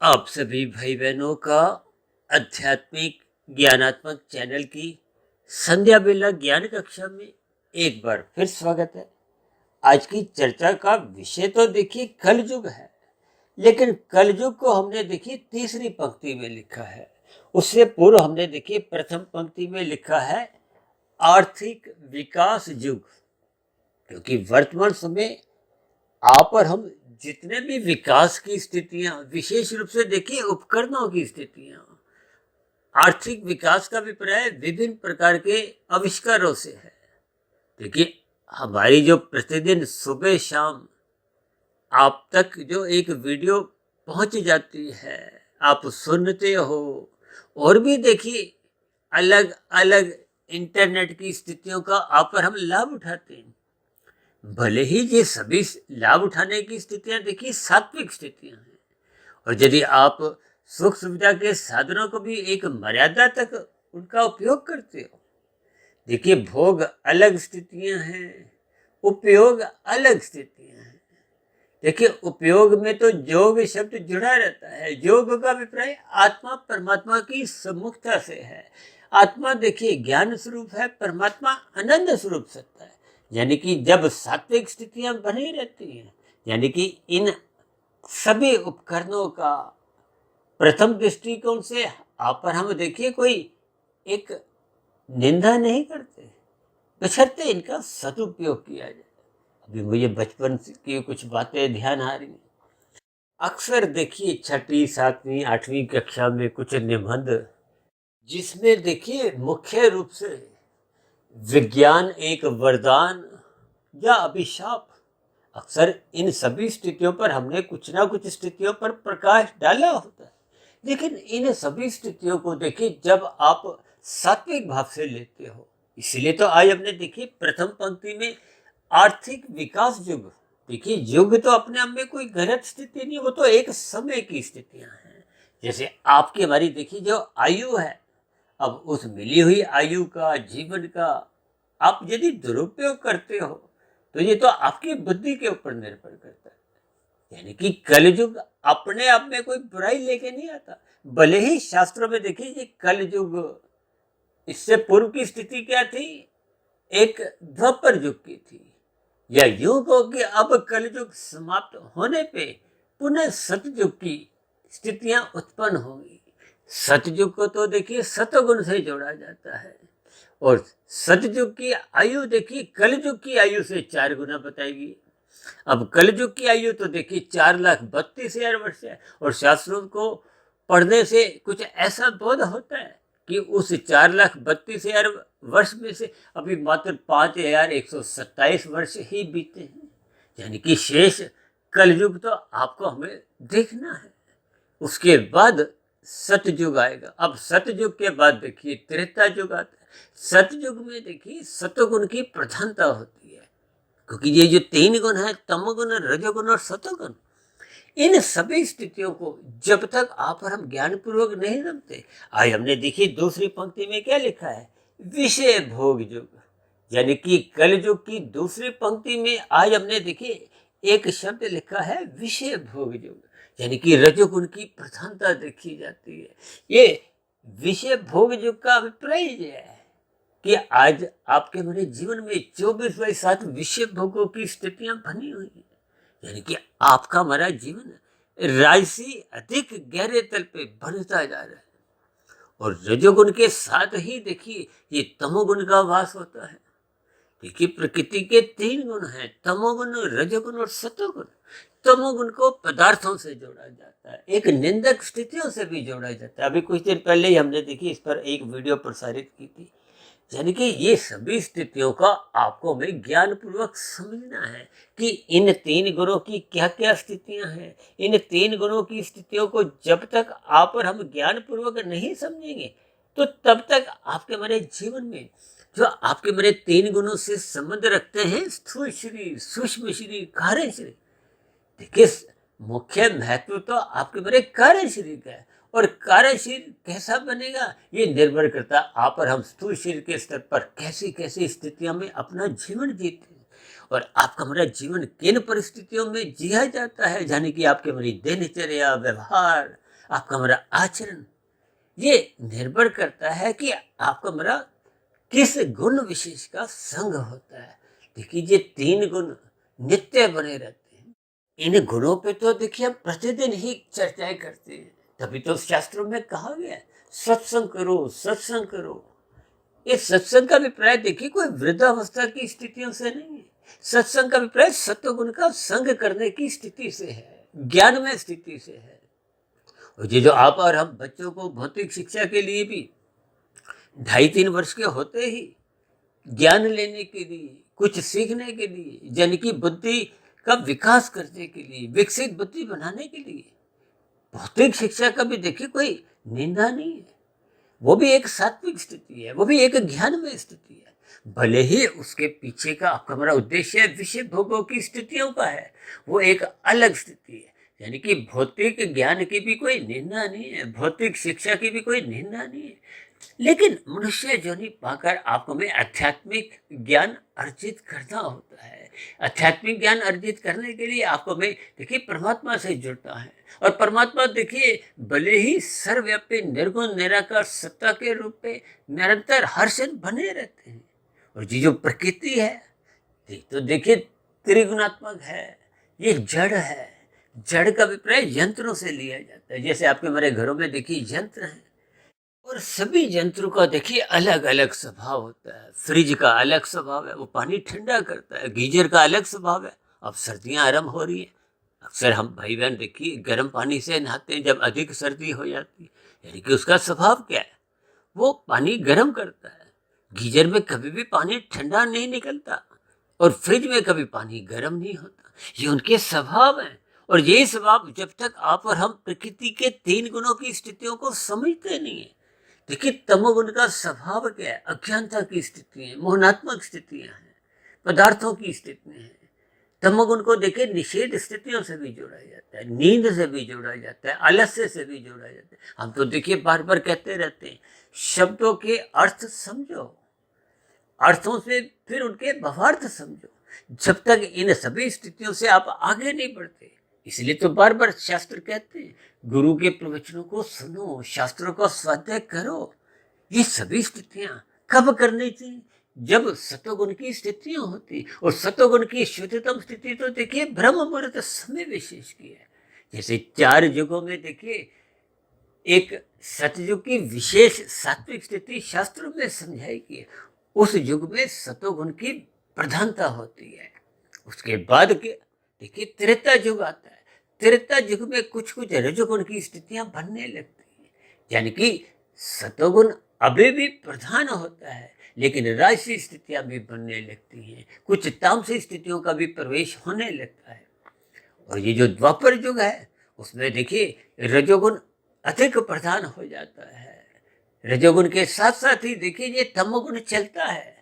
आप सभी भाई बहनों का आध्यात्मिक ज्ञानात्मक चैनल की संध्या बेला ज्ञान कक्षा में एक बार फिर स्वागत है। आज की चर्चा का विषय तो देखिए कलयुग है, लेकिन कलयुग को हमने देखिए तीसरी पंक्ति में लिखा है। उससे पूर्व हमने देखिए प्रथम पंक्ति में लिखा है आर्थिक विकास युग, क्योंकि वर्तमान समय आप और हम जितने भी विकास की स्थितियां, विशेष रूप से देखिए उपकरणों की स्थितियां, आर्थिक विकास का अभिप्राय विभिन्न प्रकार के आविष्कारों से है। देखिए हमारी जो प्रतिदिन सुबह शाम आप तक जो एक वीडियो पहुंच जाती है, आप सुनते हो, और भी देखिए अलग अलग इंटरनेट की स्थितियों का आप पर हम लाभ उठाते हैं। भले ही ये सभी लाभ उठाने की स्थितियां देखिए सात्विक स्थितियां हैं, और यदि आप सुख सुविधा के साधनों को भी एक मर्यादा तक उनका उपयोग करते हो, देखिए भोग अलग स्थितियां हैं, उपयोग अलग स्थितियां हैं। देखिए उपयोग में तो योग शब्द जुड़ा रहता है। योग का अभिप्राय आत्मा परमात्मा की सम्मुखता से है। आत्मा देखिए ज्ञान स्वरूप है, परमात्मा आनंद स्वरूप सत्ता है। यानी कि जब सात्विक स्थितियां बनी रहती हैं, यानी कि इन सभी उपकरणों का प्रथम दृष्टिकोण से आप पर हम देखिए कोई एक निंदा नहीं करते, बशर्ते इनका सदुपयोग किया जाए। अभी मुझे बचपन की कुछ बातें ध्यान आ रही हैं। अक्सर देखिए छठी सातवीं आठवीं कक्षा में कुछ निबंध, जिसमें देखिए मुख्य रूप से विज्ञान एक वरदान या अभिशाप, अक्सर इन सभी स्थितियों पर हमने कुछ ना कुछ स्थितियों पर प्रकाश डाला होता है। लेकिन इन सभी स्थितियों को देखिए जब आप सात्विक भाव से लेते हो, इसीलिए तो आज हमने देखिए प्रथम पंक्ति में आर्थिक विकास युग। देखिए युग तो अपने आप में कोई गलत स्थिति नहीं, वो तो एक समय की स्थितियां हैं। जैसे आपकी हमारी देखिए जो आयु है, अब उस मिली हुई आयु का, जीवन का आप यदि दुरुपयोग करते हो तो ये तो आपकी बुद्धि के ऊपर निर्भर करता है। यानी कि कलयुग अपने आप में कोई बुराई लेके नहीं आता। भले ही शास्त्रों में देखिए ये कलयुग, इससे पूर्व की स्थिति क्या थी, एक द्वापर युग की थी। या यूं कहो कि अब कलयुग समाप्त होने पे पुनः सतयुग की स्थितियां उत्पन्न होंगी। सतयुग को तो देखिए सतगुण से जोड़ा जाता है, और सतयुग की आयु देखिए कलयुग की आयु से 4 गुना बताएगी। अब कलयुग की आयु तो देखिए 4,32,000 वर्ष है, और शास्त्रों को पढ़ने से कुछ ऐसा बोध होता है कि उस 4,32,000 वर्ष में से अभी मात्र 5,127 वर्ष ही बीते हैं। यानी कि शेष कलयुग तो आपको हमें देखना है। उसके बाद सतयुग आएगा। अब सतयुग के बाद देखिए त्रेता युग आता है। सतयुग में देखिए सतगुण की प्रधानता होती है, क्योंकि ये जो 3 गुण है, तमोगुण, रजोगुण और सतोगुण, इन सभी स्थितियों को जब तक आप और हम ज्ञान पूर्वक नहीं समझते। आज हमने देखिए दूसरी पंक्ति में क्या लिखा है, विषय भोग युग। यानी कि कलयुग की दूसरी पंक्ति में आज हमने देखिए एक शब्द लिखा है विषय भोग युग। यानी कि रजोगुण की प्रधानता देखी जाती है। ये विषय भोग युग का अभिप्राय ये है कि आज आपके मेरे जीवन में 24/7 विषय भोगों की स्थितियां बनी हुई है। यानी कि आपका हमारा जीवन राजसी अधिक गहरे तल पे बढ़ता जा रहा है, और रजोगुण के साथ ही देखिए ये तमोगुण का वास होता है। देखिए प्रकृति के 3 गुण हैं, तमोगुण, रजोगुण और सतोगुण। तमोगुण को पदार्थों से जोड़ा जाता है, एक निंदक स्थितियों से भी जोड़ा जाता है। अभी कुछ दिन पहले ही हमने देखी इस पर एक वीडियो प्रसारित की थी। यानी कि ये सभी स्थितियों का आपको हमें ज्ञान पूर्वक समझना है कि इन 3 गुणों की क्या क्या स्थितियां हैं। इन 3 गुणों की स्थितियों को जब तक आप और हम ज्ञान पूर्वक नहीं समझेंगे, तो तब तक आपके हमारे जीवन में जो आपके मेरे 3 गुणों से संबंध रखते हैं, स्थूल शरीर, सूक्ष्म शरीर, कार्य शरीर, देखिए मुख्य महत्व तो आपके मेरे कार्य शरीर का है। और कार्य शरीर कैसा बनेगा, ये निर्भर करता है आप और हम स्थूल शरीर के स्तर पर कैसी कैसी स्थितियों में अपना जीवन जीते हैं, और आपका हमारा जीवन किन परिस्थितियों में जिया जाता है। यानी कि आपके मेरी दिनचर्या, व्यवहार, आपका मेरा आचरण, ये निर्भर करता है कि आपका मेरा किस गुण विशेष का संग होता है। देखिए ये 3 गुण नित्य बने रहते हैं। इन गुणों पे तो देखिए हम प्रतिदिन ही चर्चाएं करते हैं, तभी तो शास्त्रों में कहा गया है सत्संग करो, सत्संग करो। ये सत्संग का अभिप्राय देखिए कोई वृद्धावस्था की स्थितियों से नहीं है। सत्संग का अभिप्राय सत्वगुण का संग करने की स्थिति से है, ज्ञान में स्थिति से है। और ये जो आप और हम बच्चों को भौतिक शिक्षा के लिए भी 2.5-3 वर्ष के होते ही ज्ञान लेने के लिए, कुछ सीखने के लिए, जन की बुद्धि का विकास करने के लिए, विकसित बुद्धि बनाने के लिए भौतिक शिक्षा का भी देखिए कोई निंदा नहीं है। वो भी एक सात्विक स्थिति है, वो भी एक ज्ञान में स्थिति है। भले ही उसके पीछे का आपका हमारा उद्देश्य विषय भोगों की स्थितियों का है, वो एक अलग स्थिति है। यानी कि भौतिक ज्ञान की भी कोई निंदा नहीं है, भौतिक शिक्षा की भी कोई निंदा नहीं है, लेकिन मनुष्य जोनि पाकर आपको में आध्यात्मिक ज्ञान अर्जित करना होता है। आध्यात्मिक ज्ञान अर्जित करने के लिए आपको में देखिए परमात्मा से जुड़ता है। और परमात्मा देखिए भले ही सर्वव्यापी निर्गुण निराकार सत्ता के रूप में निरंतर हर क्षण बने रहते हैं। और ये जो प्रकृति है ये तो देखिए त्रिगुणात्मक है, ये जड़ है। जड़ का अभिप्राय यंत्रों से लिया जाता है। जैसे आपके हमारे घरों में देखिए यंत्र हैं, और सभी यंत्रों का देखिए अलग अलग स्वभाव होता है। फ्रिज का अलग स्वभाव है, वो पानी ठंडा करता है। गीजर का अलग स्वभाव है। अब सर्दियां आरंभ हो रही है, अक्सर हम भाई बहन देखिए गर्म पानी से नहाते हैं जब अधिक सर्दी हो जाती है, यानी कि उसका स्वभाव क्या है, वो पानी गर्म करता है। गीजर में कभी भी पानी ठंडा नहीं निकलता, और फ्रिज में कभी पानी गर्म नहीं होता। ये उनके स्वभाव हैं। और ये स्वभाव जब तक आप और हम प्रकृति के 3 गुणों की स्थितियों को समझते नहीं है। देखिए तमोगुण का स्वभाव क्या है, अज्ञानता की स्थिति है, मोहनात्मक स्थितियां हैं, पदार्थों की स्थितियां हैं। तमोगुण को देखिए निषेध स्थितियों से भी जोड़ा जाता है, नींद से भी जोड़ा जाता है, आलस्य से भी जोड़ा जाता है। हम तो देखिए बार बार कहते रहते हैं शब्दों के अर्थ समझो, अर्थों से फिर उनके भावार्थ समझो। जब तक इन सभी स्थितियों से आप आगे नहीं बढ़ते, इसलिए तो बार बार शास्त्र कहते हैं गुरु के प्रवचनों को सुनो, शास्त्रों का स्वाध्याय करो। ये सभी स्थितियां कब करनी चाहिए, जब सतोगुण की स्थितियां होती। और सतोगुण की शुद्धतम स्थिति तो देखिए ब्रह्म मुहूर्त समय विशेष की है। जैसे 4 युगों में देखिए एक सतयुग की विशेष सात्विक स्थिति शास्त्रों में समझाई गई है। उस युग में सतोगुण की प्रधानता होती है। उसके बाद के देखिए त्रेता युग आता है। त्रेता युग में कुछ कुछ रजोगुण की स्थितियां बनने लगती हैं, यानी कि सतोगुण अभी भी प्रधान होता है, लेकिन राजसी स्थितियां भी बनने लगती हैं, कुछ तामसी स्थितियों का भी प्रवेश होने लगता है। और ये जो द्वापर युग है उसमें देखिए रजोगुण अधिक प्रधान हो जाता है। रजोगुण के साथ साथ ही देखिए ये तमोगुण चलता है।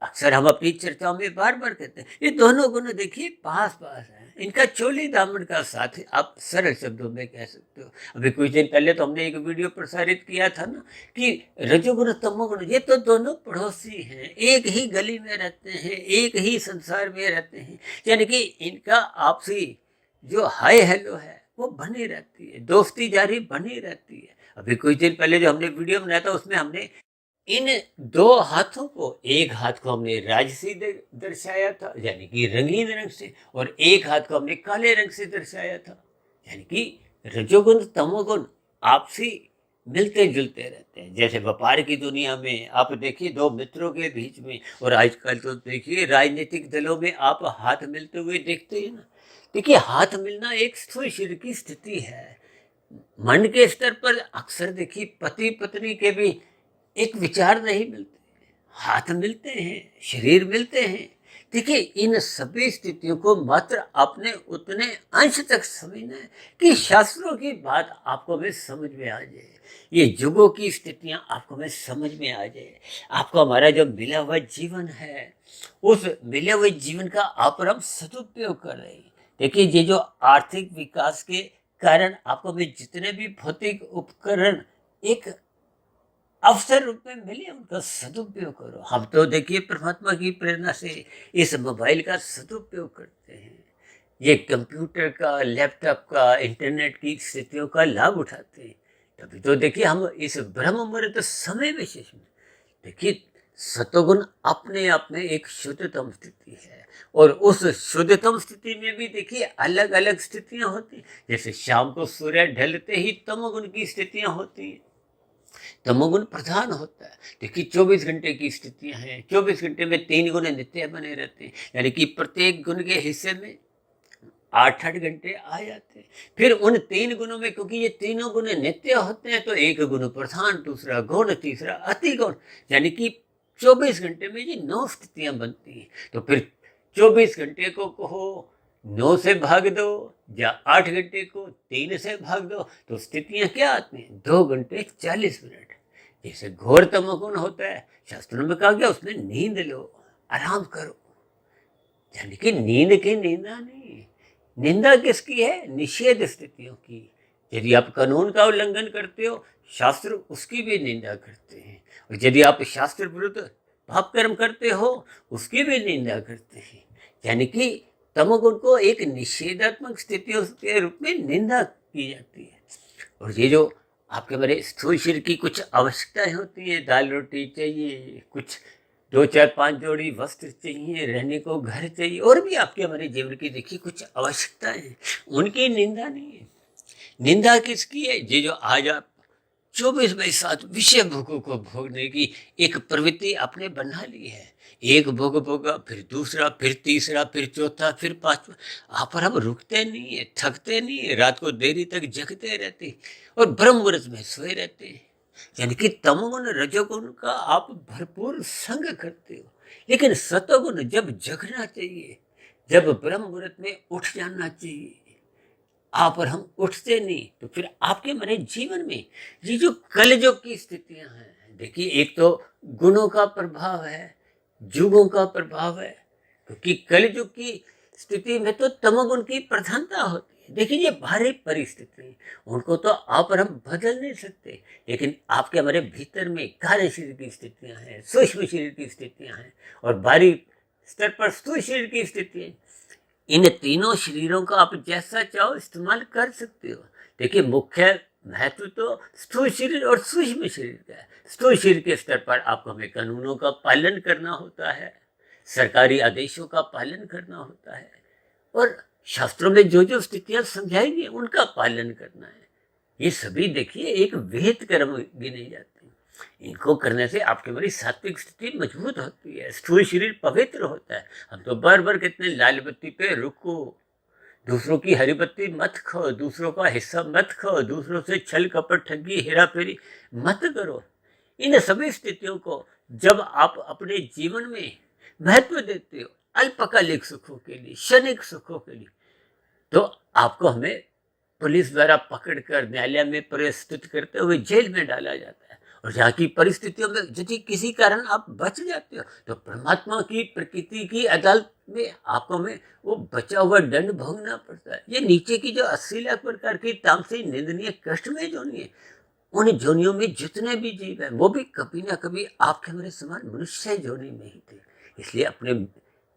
अक्सर हम अपनी चर्चाओं में बार बार कहते हैं ये दोनों गुण देखिए पास पास हैं, इनका चोली दामन का साथ है, आप सरल शब्दों में कह सकते हो। अभी कुछ दिन पहले तो हमने एक वीडियो प्रसारित किया था ना कि रजोगुण तमोगुण ये तो दोनों पड़ोसी हैं, एक ही गली में रहते हैं, एक ही संसार में रहते हैं, यानी कि इनका आपसी जो हाय हेलो है वो बनी रहती है, दोस्ती जारी बनी रहती है। अभी कुछ दिन पहले जो हमने वीडियो बनाया था उसमें हमने इन 2 हाथों को, एक हाथ को हमने राजसी दर्शाया था यानी कि रंगीन रंग से, और एक हाथ को हमने काले रंग से दर्शाया था, यानी कि रजोगुण तमोगुण आपसी मिलते जुलते रहते हैं। जैसे व्यापार की दुनिया में आप देखिए 2 मित्रों के बीच में, और आजकल तो देखिए राजनीतिक दलों में आप हाथ मिलते हुए देखते हैं ना। देखिए हाथ मिलना एक स्थूल शरीर की स्थिति है। मन के स्तर पर अक्सर देखिए पति पत्नी के भी एक विचार नहीं मिलते, हाथ मिलते हैं, शरीर मिलते हैं। देखिए इन सभी स्थितियों को मात्र आपने उतने अंश तक समझना है कि शास्त्रों की बात आपको में समझ में आ जाए, ये युगों की स्थितियां आपको में समझ में आ जाए। आपको हमारा जो मिला हुआ जीवन है उस मिले हुए जीवन का आप और हम सदुपयोग कर रहे हैं। देखिए ये जो आर्थिक विकास के कारण आपको में जितने भी भौतिक उपकरण एक अवसर रूप में मिले उनका सदुपयोग करो। हम तो देखिए परमात्मा की प्रेरणा से इस मोबाइल का सदुपयोग करते हैं। ये कंप्यूटर का, लैपटॉप का, इंटरनेट की स्थितियों का लाभ उठाते हैं। तभी तो देखिए हम इस ब्रह्म मुहूर्त समय विशेष में देखिए सतोगुण अपने आप में एक शुद्धतम स्थिति है। और उस शुद्धतम स्थिति में भी देखिए अलग अलग स्थितियां होती हैं। जैसे शाम को सूर्य ढलते ही तमोगुण की स्थितियां होती हैं, तमोगुण प्रधान होता है। देखिए 24 घंटे की स्थितियां हैं, 24 घंटे में 3 गुण नित्य बने रहते हैं, यानी कि प्रत्येक गुण के हिस्से में 8-8 घंटे आ जाते हैं। फिर उन 3 गुणों में, क्योंकि ये तीनों गुण नित्य होते हैं, तो एक गुण प्रधान, दूसरा गौण, तीसरा अति गौण, यानी कि 24 घंटे में ये 9 स्थितियां बनती हैं। तो फिर 24 घंटे को कहो 9 से भाग दो या 8 घंटे को 3 से भाग दो, तो स्थितियां क्या आती हैं? 2 घंटे 40 मिनट। जैसे घोर तमोगुण होता है, शास्त्रों में कहा गया उसमें नींद लो, आराम करो, यानी कि नींद की निंदा नहीं। निंदा किसकी है? निषेध स्थितियों की। यदि आप कानून का उल्लंघन करते हो, शास्त्र उसकी भी निंदा करते हैं। और यदि आप शास्त्र विरुद्ध पाप कर्म करते हो, उसकी भी निंदा करते हैं। यानी कि तमोगुण को एक निषेधात्मक स्थितियों के रूप में निंदा की जाती है। और ये जो आपके मेरे स्थूल शरीर की कुछ आवश्यकताएं होती हैं, दाल रोटी चाहिए, कुछ 2-4-5 जोड़ी वस्त्र चाहिए, रहने को घर चाहिए, और भी आपके हमारे जीवन की देखिए कुछ आवश्यकताएं हैं, उनकी निंदा नहीं है। निंदा किसकी है? ये जो आज आप 24/7 विषय भोगों को भोगने की एक प्रवृत्ति आपने बना ली है। एक भोग भोगा, फिर दूसरा, फिर तीसरा, फिर चौथा, फिर पांचवा। आप पर हम रुकते नहीं है, थकते नहीं है, रात को देरी तक जगते रहते और ब्रह्म मुहूर्त में सोए रहते हैं। यानी कि तमोगुण रजोगुण का आप भरपूर संग करते हो। लेकिन सतोगुण जब जगना चाहिए, जब ब्रह्म मुहूर्त में उठ जाना चाहिए, आप और हम उठते नहीं, तो फिर आपके मेरे जीवन में ये जो कलयुग की स्थितियां हैं, देखिए एक तो गुणों का प्रभाव है, युगों का प्रभाव है, क्योंकि कलयुग की स्थिति में तो तमोगुण की प्रधानता होती है। देखिए ये बाहरी परिस्थिति, उनको तो आप और हम बदल नहीं सकते, लेकिन आपके हमारे भीतर में कार्य शरीर की स्थितियां हैं, सूक्ष्म शरीर की स्थितियां हैं, और बाहरी स्तर पर स्थूल शरीर की स्थिति है। इन तीनों शरीरों का आप जैसा चाहो इस्तेमाल कर सकते हो। देखिए मुख्य महत्व तो स्थूल शरीर और सूक्ष्म शरीर का है। स्थूल शरीर के स्तर पर आपको हमें कानूनों का पालन करना होता है, सरकारी आदेशों का पालन करना होता है, और शास्त्रों में जो जो स्थितियां समझाई गई उनका पालन करना है। ये सभी देखिए एक विहित कर्म गिने जाते हैं। इनको करने से आपकी बड़ी सात्विक स्थिति मजबूत होती है, स्थूल शरीर पवित्र होता है। हम तो बार बार कहते हैं लाल बत्ती पे रुको, दूसरों की हरी बत्ती मत खाओ, दूसरों का हिस्सा मत खाओ, दूसरों से छल कपट ठगी हेरा फेरी मत करो। इन सभी स्थितियों को जब आप अपने जीवन में महत्व देते हो अल्पकालिक सुखों के लिए, क्षणिक सुखों के लिए, तो आपको हमें पुलिस द्वारा पकड़कर न्यायालय में प्रस्तुत करते हुए जेल में डाला जाता है। और यहाँ की परिस्थितियों में यदि किसी कारण आप बच जाते हो, तो परमात्मा की प्रकृति की अदालत में आपको में वो बचा हुआ दंड भोगना पड़ता है। ये नीचे की जो 80 लाख प्रकार की तामसी निंदनीय कष्टमय जोनि है, उन जोनियों में जितने भी जीव हैं, वो भी कभी ना कभी आपके हमारे समान मनुष्य जोनि में ही थे। इसलिए अपने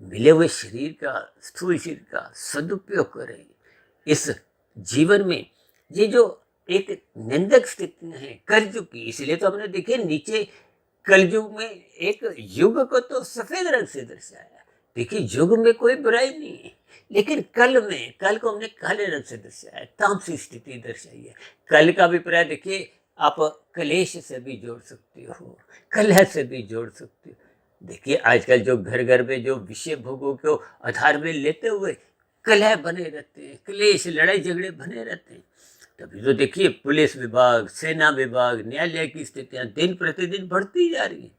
मिले हुए शरीर का, स्थूल शरीर का सदुपयोग करें इस जीवन में। ये जो एक निंदक स्थितियां हैं कलयुग की, इसलिए तो हमने देखे नीचे कलयुग में एक युग को तो सफेद रंग से दर्शाया। देखिए युग में कोई बुराई नहीं है, लेकिन कल को हमने काले रंग से दर्शाया, तामसी स्थिति दर्शाई है। कल का अभिप्राय देखिए आप कलेश से भी जोड़ सकते हो, कलह से भी जोड़ सकते हो। देखिए आजकल जो घर घर में जो विषय भोगों को आधार में लेते हुए कलह बने रहते हैं, क्लेश लड़ाई झगड़े बने रहते हैं। तभी तो देखिए पुलिस विभाग, सेना विभाग, न्यायालय की स्थितियां दिन प्रतिदिन बढ़ती जा रही है।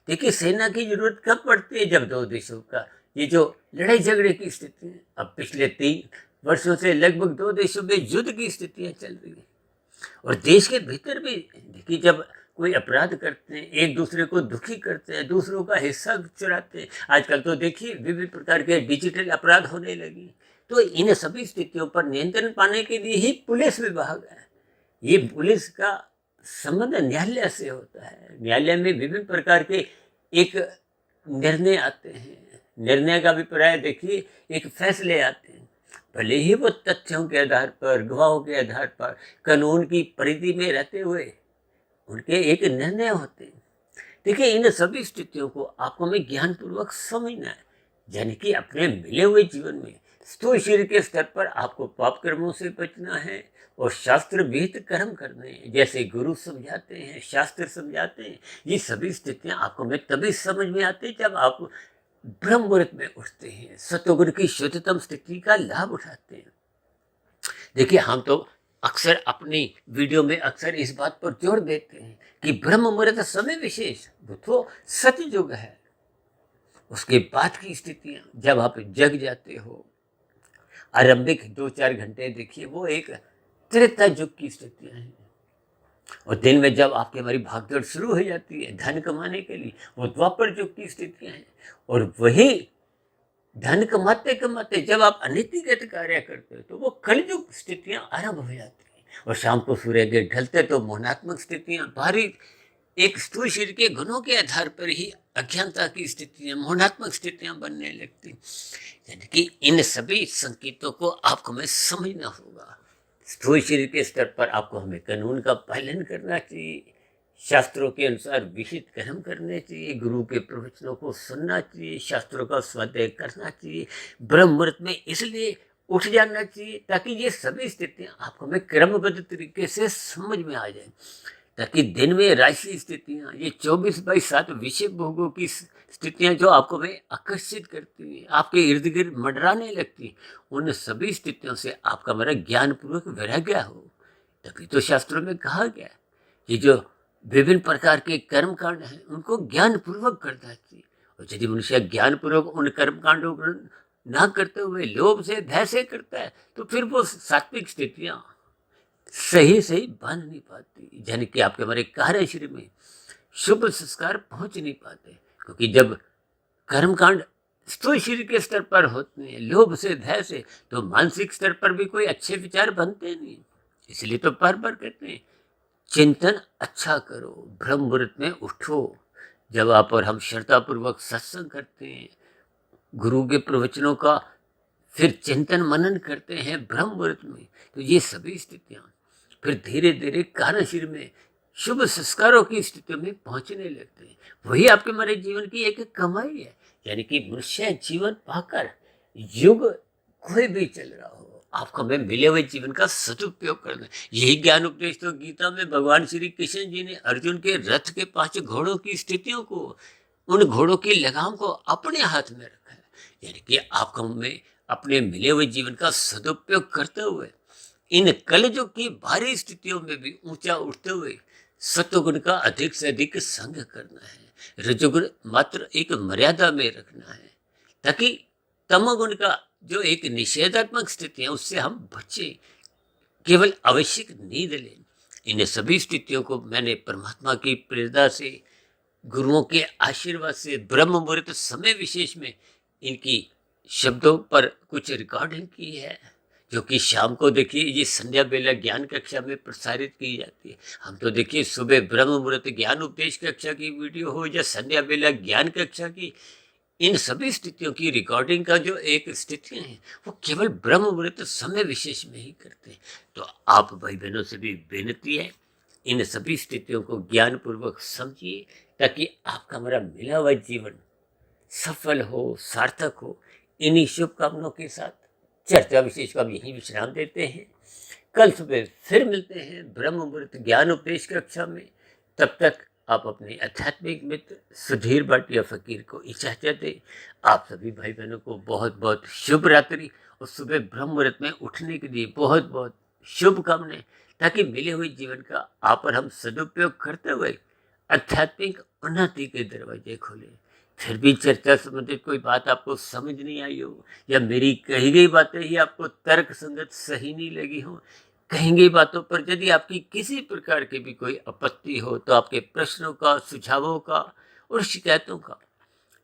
देखिए सेना की जरूरत कब पड़ती है? जब दो देशों का ये जो लड़ाई झगड़े की स्थिति है, अब पिछले 3 वर्षों से लगभग 2 देशों में युद्ध की स्थितियां चल रही है। और देश के भीतर भी देखिए जब कोई अपराध करते हैं, एक दूसरे को दुखी करते हैं, दूसरों का हिस्सा चुराते हैं। आजकल तो देखिए विभिन्न प्रकार के डिजिटल अपराध होने लगे। तो इन सभी स्थितियों पर नियंत्रण पाने के लिए ही पुलिस विभाग है। ये पुलिस का संबंध न्यायालय से होता है। न्यायालय में विभिन्न प्रकार के एक निर्णय आते हैं। निर्णय का अभिप्राय देखिए एक फैसले आते हैं। भले ही वो तथ्यों के आधार पर, गवाहों के आधार पर, कानून की परिधि में रहते हुए उनके एक निर्णय होते हैं। देखिए, इन सभी स्थितियों को आपको हमें ज्ञानपूर्वक समझना है, यानी कि अपने मिले हुए जीवन में स्थूल शरीर के स्तर पर आपको पाप कर्मों से बचना है और शास्त्र विहित कर्म करने हैं, जैसे गुरु समझाते हैं, शास्त्र समझाते हैं। ये सभी स्थितियां आपको हमें तभी समझ में आती है जब आप ब्रह्म मुहूर्त में उठते हैं, सतोगुण की शुद्धतम स्थिति का लाभ उठाते हैं। देखिए, हम तो अक्सर अपनी वीडियो में अक्सर इस बात पर जोर देते हैं कि ब्रह्म मुहूर्त समय विशेष वो तो सतयुग है। उसके बाद की स्थितियां जब आप जग जाते हो, आरंभिक 2-4 घंटे देखिए, वो एक त्रेता युग की स्थितियां हैं। और दिन में जब आपकी हमारी भागदौड़ शुरू हो जाती है धन कमाने के लिए, वो द्वापर युग की स्थितियां हैं। और वही धन कमाते कमाते जब आप अनीतिगत कार्य करते हो तो वो कलयुग स्थितियां आरंभ हो जाती हैं। और शाम को सूर्य ढलते तो मोहनात्मक स्थितियां, भारी एक स्थूल शरीर के गुणों के आधार पर ही अज्ञानता की स्थितियां, मोहनात्मक स्थितियां बनने लगती। यानी कि इन सभी संकेतों को आपको हमें समझना होगा। स्थूल शरीर के स्तर पर आपको हमें कानून का पालन करना चाहिए, शास्त्रों के अनुसार विहित कर्म करने चाहिए, गुरु के प्रवचनों को सुनना चाहिए, शास्त्रों का स्वाध्याय करना चाहिए, ब्रह्म मुहूर्त में इसलिए उठ जाना चाहिए ताकि ये सभी स्थितियां आपको हमें क्रमबद्ध तरीके से समझ में आ जाए, ताकि दिन में राशि स्थितियां, ये 24/7 विषय भोगों की स्थितियां जो आपको हमें आकर्षित करती हैं, आपके इर्द गिर्द मंडराने लगती, उन सभी स्थितियों से आपका हमारा ज्ञानपूर्वक वैराग्य हो। तभी तो शास्त्रों में कहा गया ये जो विभिन्न प्रकार के कर्म कांड हैं उनको ज्ञानपूर्वक करना चाहिए। और यदि मनुष्य ज्ञानपूर्वक उन कर्म कांडों को ना करते हुए लोभ से, भय से करता है तो फिर वो सात्विक स्थितियां सही सही बन नहीं पाती, यानी कि आपके हमारे कार्य शरीर में शुभ संस्कार पहुंच नहीं पाते। क्योंकि जब कर्मकांड स्थूल शरीर के स्तर पर होते हैं, लोभ से, भय से, तो मानसिक स्तर पर भी कोई अच्छे विचार बनते नहीं। इसलिए तो बार बार कहते हैं चिंतन अच्छा करो, ब्रह्म मुहूर्त में उठो। जब आप और हम श्रद्धापूर्वक सत्संग करते हैं, गुरु के प्रवचनों का फिर चिंतन मनन करते हैं ब्रह्म मुहूर्त में, तो ये सभी स्थितियां फिर धीरे धीरे कारण शरीर में शुभ संस्कारों की स्थितियों में पहुंचने लगते हैं। वही आपके हमारे जीवन की एक कमाई है। यानी कि मनुष्य जीवन पाकर युग कोई भी चल रहा हो, आपको हमें मिले हुए जीवन का सदुपयोग करना है। यही ज्ञान उपदेश तो गीता में भगवान श्री कृष्ण जी ने अर्जुन के रथ के 5 घोड़ों की स्थितियों को, उन घोड़ों की लगाम को अपने हाथ में रखा है। यानी कि आपको हमें अपने मिले हुए जीवन का सदुपयोग करते हुए इन कलयुग की भारी स्थितियों में भी ऊंचा उठते हुए सत्वगुण का अधिक से अधिक संग करना है, रजोगुण मात्र एक मर्यादा में रखना है, ताकि तमोगुण का जो एक निषेधात्मक स्थिति है उससे हम बचे, केवल आवश्यक नींद लें। इन सभी स्थितियों को मैंने परमात्मा की प्रेरणा से, गुरुओं के आशीर्वाद से, ब्रह्म मुहूर्त समय विशेष में इनकी शब्दों पर कुछ रिकॉर्डिंग की है, जो कि शाम को देखिए ये संध्या बेला ज्ञान कक्षा में प्रसारित की जाती है। हम तो देखिए सुबह ब्रह्म मुहूर्त ज्ञान उपदेश कक्षा की वीडियो हो या संध्या बेला ज्ञान कक्षा की, इन सभी स्थितियों की रिकॉर्डिंग का जो एक स्थितियां हैं वो केवल ब्रह्म मुहूर्त समय विशेष में ही करते हैं। तो आप भाई बहनों से भी विनती है, इन सभी स्थितियों को ज्ञानपूर्वक समझिए ताकि आपका हमारा मिला हुआ जीवन सफल हो, सार्थक हो। इन्हीं शुभकामनाओं के साथ चर्चा विशेष को हम यहीं विश्राम देते हैं। कल सुबह फिर मिलते हैं ब्रह्म मुहूर्त ज्ञान उपदेश कक्षा में। तब तक आप अपने आध्यात्मिक मित्र सुधीर भाटिया फकीर को इजाजत दें। आप सभी भाई बहनों को बहुत बहुत शुभ रात्रि और सुबह ब्रह्म मुहूर्त में उठने के लिए बहुत बहुत शुभकामनाएं, ताकि मिले हुए जीवन का आप और हम सदुपयोग करते हुए आध्यात्मिक उन्नति के दरवाजे खोले। फिर भी चर्चा संबंधित कोई बात आपको समझ नहीं आई हो, या मेरी कही गई बातें ही आपको तर्क संगत सही नहीं लगी हो, कही गई बातों पर यदि आपकी किसी प्रकार की भी कोई आपत्ति हो, तो आपके प्रश्नों का, सुझावों का और शिकायतों का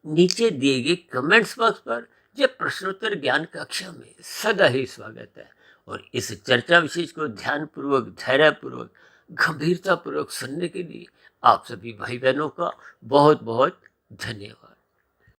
नीचे दिए गए कमेंट्स बॉक्स पर या प्रश्नोत्तर ज्ञान कक्षा में सदा ही स्वागत है। और इस चर्चा विशेष को ध्यानपूर्वक, धैर्यपूर्वक, गंभीरतापूर्वक सुनने के लिए आप सभी भाई बहनों का बहुत बहुत धन्यवाद।